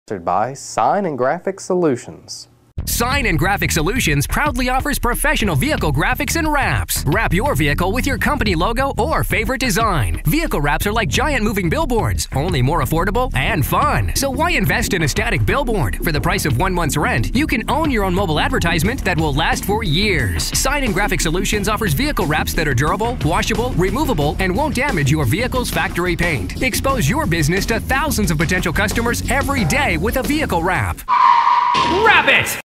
Sponsored by Sign and Graphic Solutions. Sign and Graphic Solutions proudly offers professional vehicle graphics and wraps. Wrap your vehicle with your company logo or favorite design. Vehicle wraps are like giant moving billboards, only more affordable and fun. So why invest in a static billboard? For the price of 1 month's rent, you can own your own mobile advertisement that will last for years. Sign and Graphic Solutions offers vehicle wraps that are durable, washable, removable, and won't damage your vehicle's factory paint. Expose your business to thousands of potential customers every day with a vehicle wrap. Wrap it!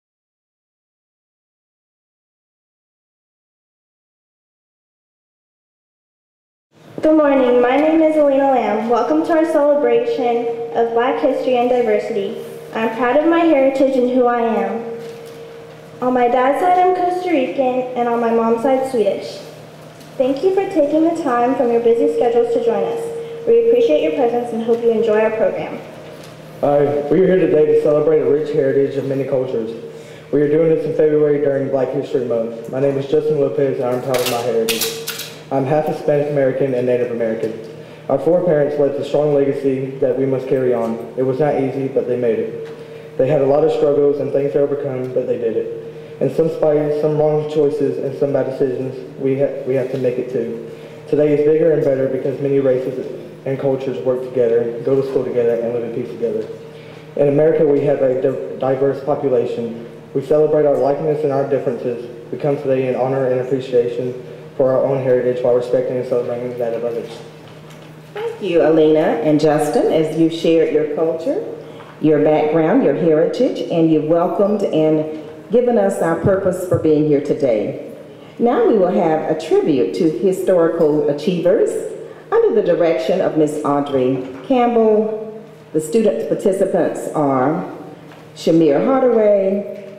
Good morning, my name is Alina Lamb. Welcome to our celebration of Black history and diversity. I'm proud of my heritage and who I am. On my dad's side, I'm Costa Rican, and on my mom's side, Swedish. Thank you for taking the time from your busy schedules to join us. We appreciate your presence and hope you enjoy our program. We are here today to celebrate a rich heritage of many cultures. We are doing this in February during Black History Month. My name is Justin Lopez, and I'm proud of my heritage. I'm half Hispanic American and Native American. Our foreparents left a strong legacy that we must carry on. It was not easy, but they made it. They had a lot of struggles and things to overcome, but they did it. And some spite, some wrong choices, and some bad decisions, we have to make it too. Today is bigger and better because many races and cultures work together, go to school together, and live in peace together. In America, we have a diverse population. We celebrate our likeness and our differences. We come today in honor and appreciation for our own heritage while respecting and celebrating that of others. Thank you, Alina and Justin, as you shared your culture, your background, your heritage, and you welcomed and given us our purpose for being here today. Now we will have a tribute to historical achievers under the direction of Miss Audrey Campbell. The student participants are Shamir Hardaway,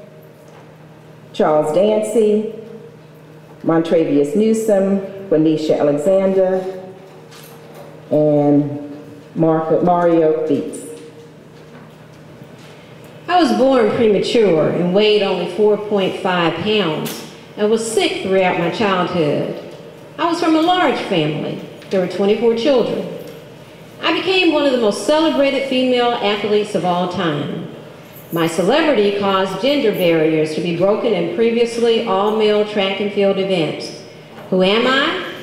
Charles Dancy, Montravius Newsom, Wanisha Alexander, and Mario Beats. I was born premature and weighed only 4.5 pounds and was sick throughout my childhood. I was from a large family. There were 24 children. I became one of the most celebrated female athletes of all time. My celebrity caused gender barriers to be broken in previously all-male track and field events. Who am I?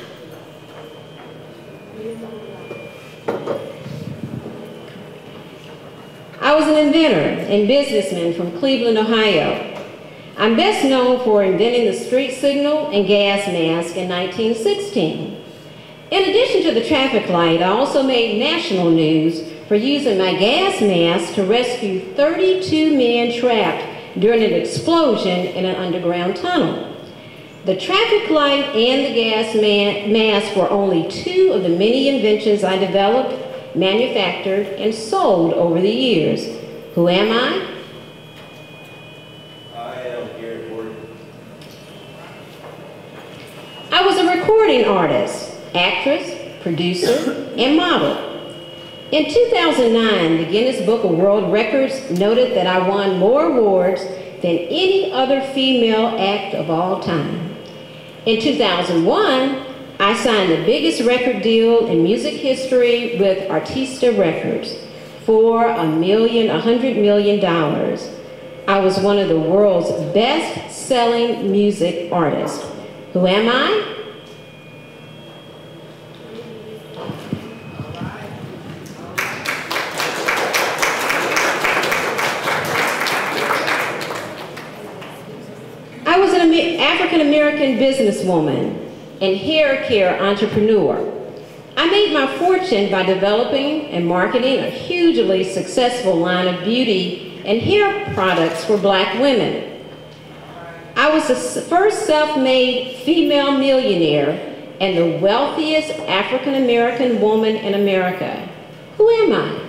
I was an inventor and businessman from Cleveland, Ohio. I'm best known for inventing the street signal and gas mask in 1916. In addition to the traffic light, I also made national news for using my gas mask to rescue 32 men trapped during an explosion in an underground tunnel. The traffic light and the gas mask were only two of the many inventions I developed, manufactured, and sold over the years. Who am I? I am Gary Gordon. I was a recording artist, actress, producer, and model. In 2009, the Guinness Book of World Records noted that I won more awards than any other female act of all time. In 2001, I signed the biggest record deal in music history with Artista Records for $100 million. I was one of the world's best-selling music artists. Who am I? I was an African-American businesswoman and hair care entrepreneur. I made my fortune by developing and marketing a hugely successful line of beauty and hair products for Black women. I was the first self-made female millionaire and the wealthiest African-American woman in America. Who am I?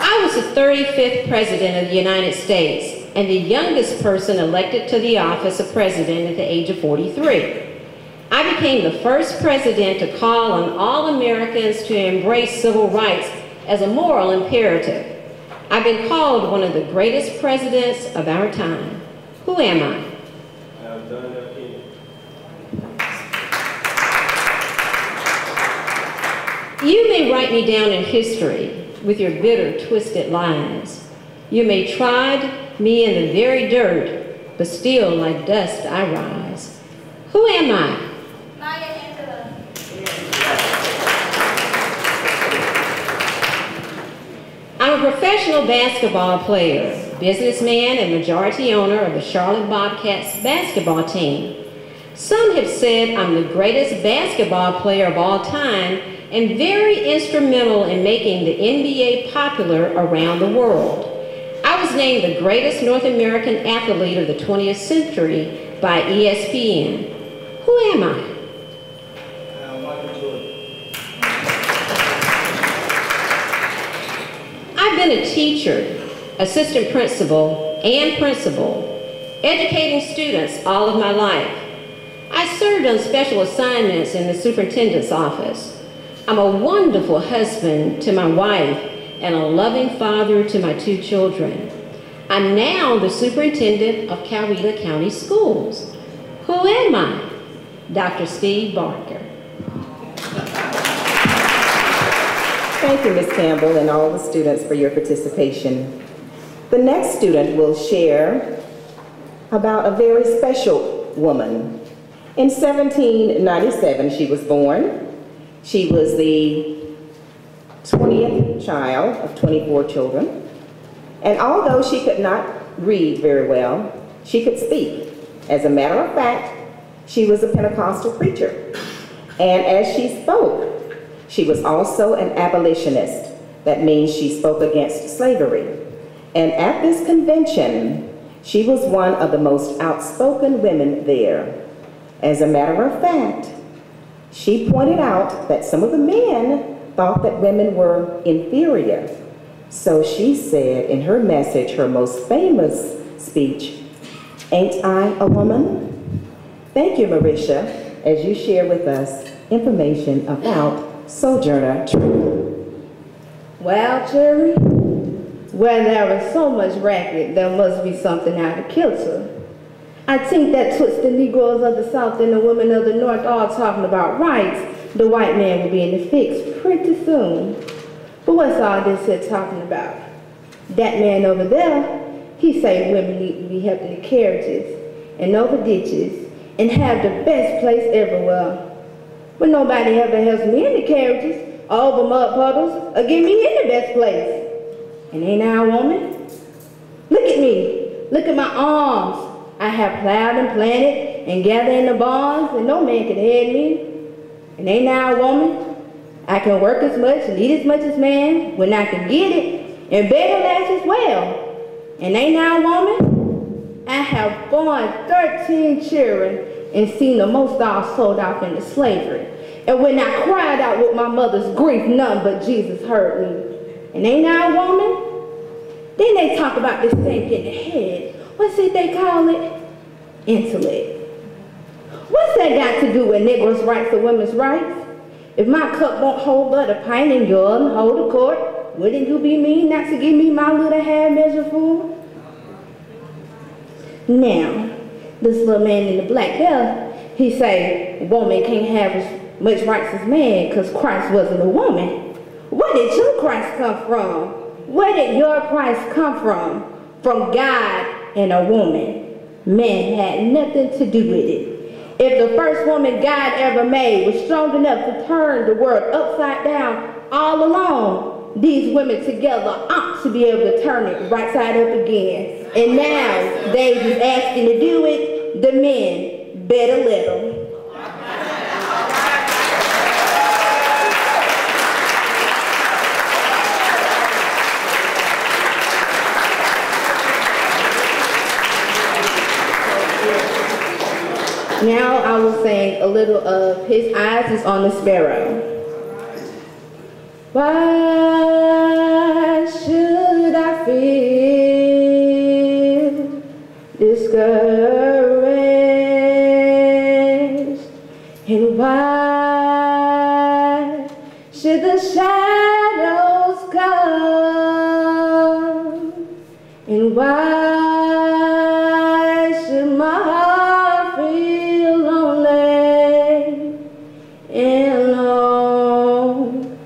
I was the 35th President of the United States and the youngest person elected to the office of President at the age of 43. I became the first president to call on all Americans to embrace civil rights as a moral imperative. I've been called one of the greatest presidents of our time. Who am I? You may write me down in history with your bitter, twisted lies. You may trod me in the very dirt, but still like dust I rise. Who am I? I'm a professional basketball player, businessman and majority owner of the Charlotte Bobcats basketball team. Some have said I'm the greatest basketball player of all time and very instrumental in making the NBA popular around the world. I was named the greatest North American athlete of the 20th century by ESPN. Who am I? I've been a teacher, assistant principal, and principal, educating students all of my life. I served on special assignments in the superintendent's office. I'm a wonderful husband to my wife and a loving father to my 2 children. I'm now the superintendent of Coweta County Schools. Who am I? Dr. Steve Barker. Thank you, Ms. Campbell, and all the students for your participation. The next student will share about a very special woman. In 1797, she was born. She was the 20th child of 24 children. And although she could not read very well, she could speak. As a matter of fact, she was a Pentecostal preacher. And as she spoke, she was also an abolitionist. That means she spoke against slavery. And at this convention, she was one of the most outspoken women there. As a matter of fact, she pointed out that some of the men thought that women were inferior. So she said in her message, her most famous speech, "Ain't I a woman?" Thank you, Marisha, as you share with us information about Sojourner Truth. Well, Jerry, where there is so much racket, there must be something out of kilter. I think that twixt the Negroes of the South and the women of the North all talking about rights, the white man will be in the fix pretty soon. But what's all this here talking about? That man over there, he say women need to be helped in the carriages and over ditches and have the best place everywhere. But nobody ever helps me in the carriages, or over mud puddles, or get me in the best place. And ain't I a woman? Look at me. Look at my arms. I have plowed and planted and gathered in the barns, and no man can head me. And ain't I a woman? I can work as much and eat as much as man when I can get it, and better last as well. And ain't I a woman? I have born 13 children and seen the most all sold off into slavery. And when I cried out with my mother's grief, none but Jesus heard me. And ain't I a woman? Then they talk about this thing in the head. What's it they call it? Intellect. What's that got to do with Negroes' rights or women's rights? If my cup won't hold but a pint and yours hold the court, wouldn't you be mean not to give me my little half measure full? Now, this little man in the black there, he say, woman can't have as much rights as man because Christ wasn't a woman. Where did your Christ come from? Where did your Christ come from? From God and a woman. Man had nothing to do with it. If the first woman God ever made was strong enough to turn the world upside down all alone, these women together ought to be able to turn it right side up again. And now they just asking to do it, the men better let them. Now I will sing a little of His Eyes is on the Sparrow. Why should I feel discouraged? And why should the shadows come? And why should my heart feel lonely and alone?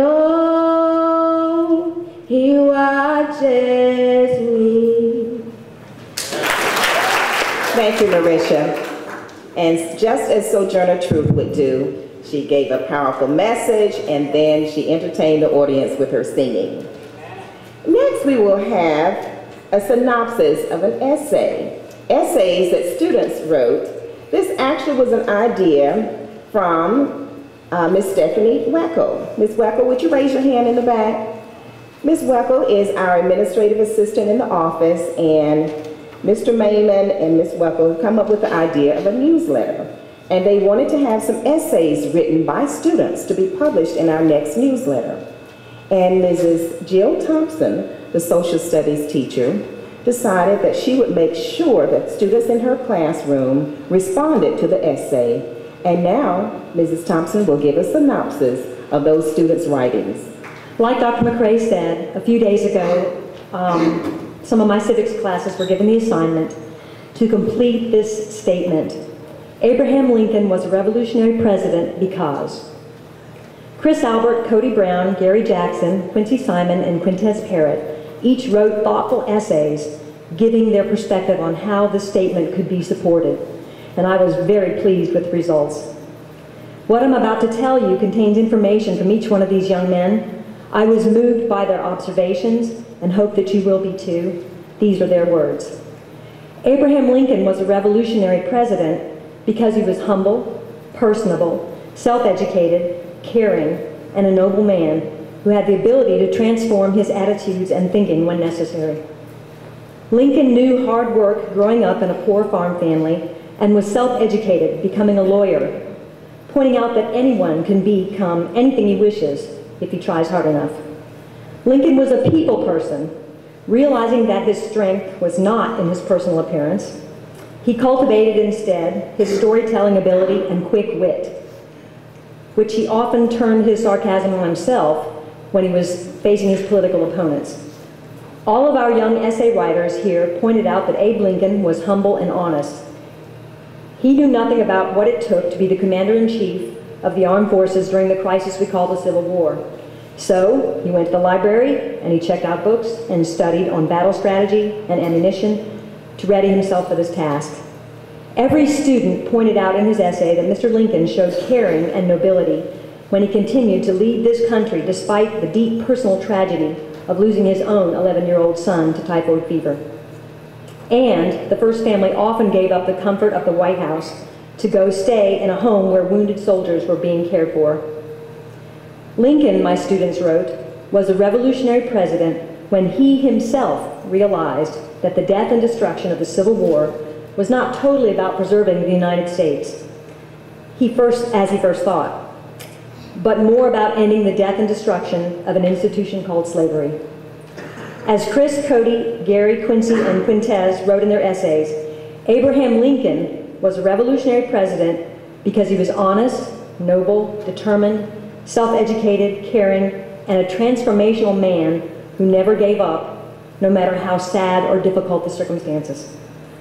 know He watches me. Thank you, Marisha. And just as Sojourner Truth would do, she gave a powerful message and then she entertained the audience with her singing. Next, we will have a synopsis of an essay. Essays that students wrote. This actually was an idea from Miss Stephanie Weckel. Miss Weckel, would you raise your hand in the back? Miss Weckel is our administrative assistant in the office, and Mr. Mayman and Miss Weckel come up with the idea of a newsletter. And they wanted to have some essays written by students to be published in our next newsletter. And Mrs. Jill Thompson, the social studies teacher, decided that she would make sure that students in her classroom responded to the essay. And now, Mrs. Thompson will give a synopsis of those students' writings. Like Dr. McRae said, a few days ago, some of my civics classes were given the assignment to complete this statement. Abraham Lincoln was a revolutionary president because Chris Albert, Cody Brown, Gary Jackson, Quincy Simon, and Quintez Parrott each wrote thoughtful essays giving their perspective on how the statement could be supported, and I was very pleased with the results. What I'm about to tell you contains information from each one of these young men. I was moved by their observations and hope that you will be too. These are their words. Abraham Lincoln was a revolutionary president because he was humble, personable, self-educated, caring, and a noble man who had the ability to transform his attitudes and thinking when necessary. Lincoln knew hard work growing up in a poor farm family and was self-educated, becoming a lawyer, pointing out that anyone can become anything he wishes if he tries hard enough. Lincoln was a people person, realizing that his strength was not in his personal appearance. He cultivated instead his storytelling ability and quick wit, which he often turned his sarcasm on himself when he was facing his political opponents. All of our young essay writers here pointed out that Abe Lincoln was humble and honest. He knew nothing about what it took to be the commander-in-chief of the armed forces during the crisis we call the Civil War. So he went to the library and he checked out books and studied on battle strategy and ammunition to ready himself for this task. Every student pointed out in his essay that Mr. Lincoln showed caring and nobility when he continued to lead this country despite the deep personal tragedy of losing his own 11-year-old son to typhoid fever. And the first family often gave up the comfort of the White House to go stay in a home where wounded soldiers were being cared for. Lincoln, my students wrote, was a revolutionary president when he himself realized that the death and destruction of the Civil War was not totally about preserving the United States, as he first thought, but more about ending the death and destruction of an institution called slavery. As Chris, Cody, Gary, Quincy, and Quintez wrote in their essays, Abraham Lincoln was a revolutionary president because he was honest, noble, determined, self-educated, caring, and a transformational man who never gave up, no matter how sad or difficult the circumstances.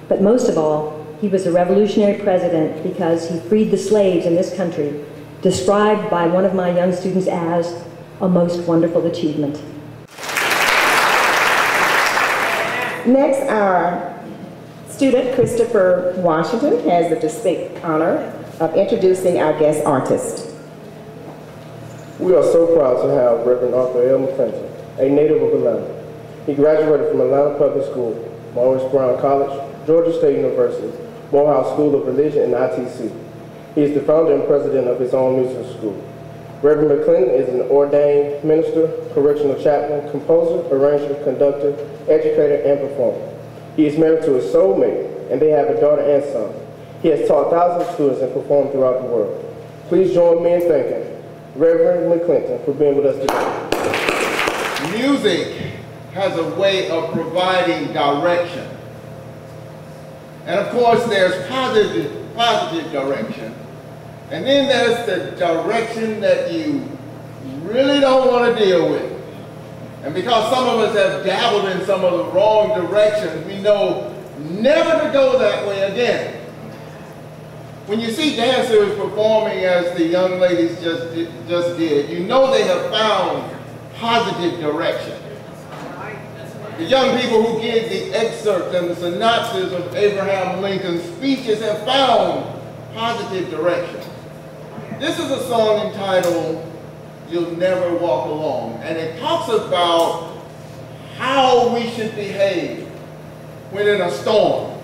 But most of all, he was a revolutionary president because he freed the slaves in this country, described by one of my young students as a most wonderful achievement. Next, our student, Christopher Washington, has the distinct honor of introducing our guest artist. We are so proud to have Reverend Arthur L. McClinton, a native of Atlanta. He graduated from Atlanta Public School, Morris Brown College, Georgia State University, Morehouse School of Religion, and ITC. He is the founder and president of his own music school. Reverend McClinton is an ordained minister, correctional chaplain, composer, arranger, conductor, educator, and performer. He is married to his soulmate, and they have a daughter and son. He has taught thousands of students and performed throughout the world. Please join me in thanking Reverend McClinton for being with us today. Music has a way of providing direction. And of course, there's positive direction. And then there's the direction that you really don't want to deal with. And because some of us have dabbled in some of the wrong directions, we know never to go that way again. When you see dancers performing as the young ladies just did, you know they have found positive direction. The young people who give the excerpt and the synopsis of Abraham Lincoln's speeches have found positive direction. This is a song entitled You'll Never Walk Alone, and it talks about how we should behave when in a storm.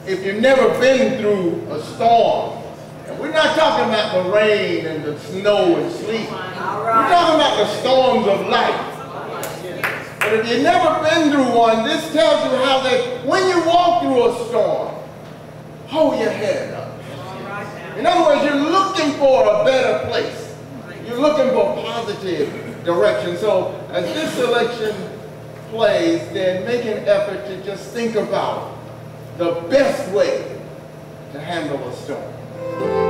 If you've never been through a storm, and we're not talking about the rain and the snow and sleet. We're talking about the storms of life. But if you've never been through one, this tells you how that when you walk through a storm, hold your head up. In other words, you're looking for a better place. You're looking for positive direction. So as this selection plays, then make an effort to just think about the best way to handle a storm.